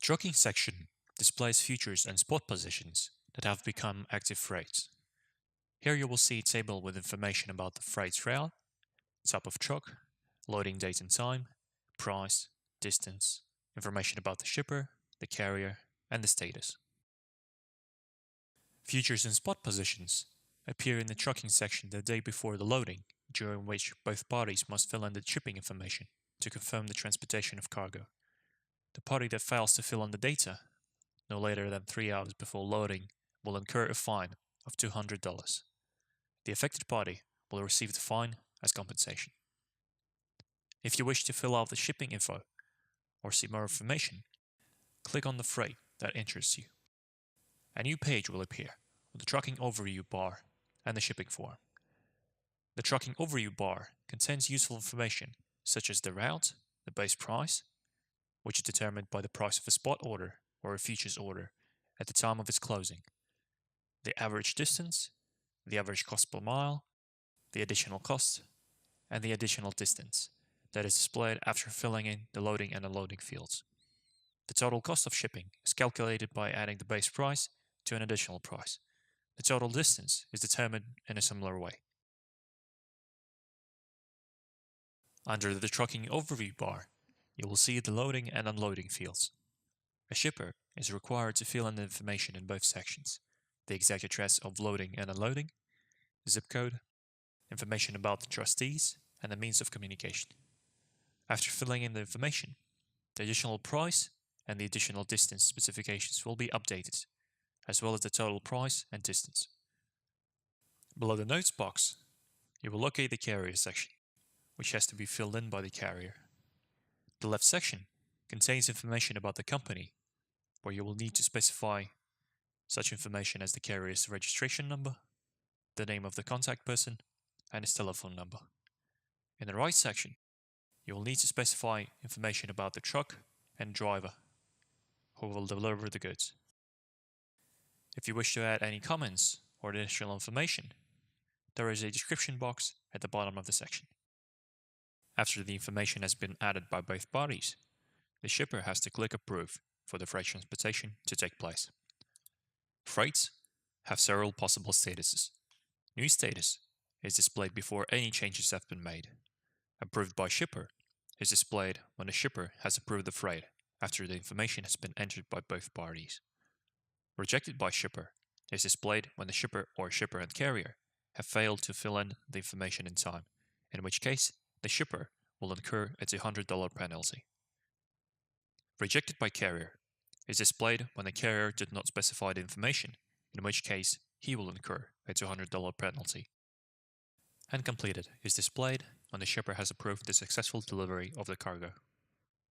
trucking section displays futures and spot positions that have become active freights. Here you will see a table with information about the freight's route, type of truck, loading date and time, price, distance, information about the shipper, the carrier, and the status. Futures and spot positions appear in the trucking section the day before the loading, during which both parties must fill in the shipping information to confirm the transportation of cargo. The party that fails to fill in the data no later than 3 hours before loading will incur a fine of $200. The affected party will receive the fine as compensation. If you wish to fill out the shipping info or see more information, click on the freight that interests you. A new page will appear with the Trucking Overview bar and the shipping form. The Trucking Overview bar contains useful information such as the route, the base price, which is determined by the price of a spot order or a futures order at the time of its closing, the average distance, the average cost per mile, the additional cost, and the additional distance that is displayed after filling in the loading and unloading fields. The total cost of shipping is calculated by adding the base price to an additional price. The total distance is determined in a similar way. Under the Trucking Overview bar, you will see the loading and unloading fields. A shipper is required to fill in the information in both sections: the exact address of loading and unloading, zip code, information about the trustees, and the means of communication. After filling in the information, the additional price and the additional distance specifications will be updated, as well as the total price and distance. Below the notes box, you will locate the carrier section, which has to be filled in by the carrier. The left section contains information about the company, where you will need to specify such information as the carrier's registration number, the name of the contact person, and his telephone number. In the right section, you will need to specify information about the truck and driver who will deliver the goods. If you wish to add any comments or additional information, there is a description box at the bottom of the section. After the information has been added by both parties, the shipper has to click Approve for the freight transportation to take place. Freights have several possible statuses. New status is displayed before any changes have been made. Approved by shipper is displayed when the shipper has approved the freight after the information has been entered by both parties. Rejected by shipper is displayed when the shipper or shipper and carrier have failed to fill in the information in time, in which case the shipper will incur a $200 penalty. Rejected by carrier is displayed when the carrier did not specify the information, in which case he will incur a $200 penalty. And completed is displayed when the shipper has approved the successful delivery of the cargo.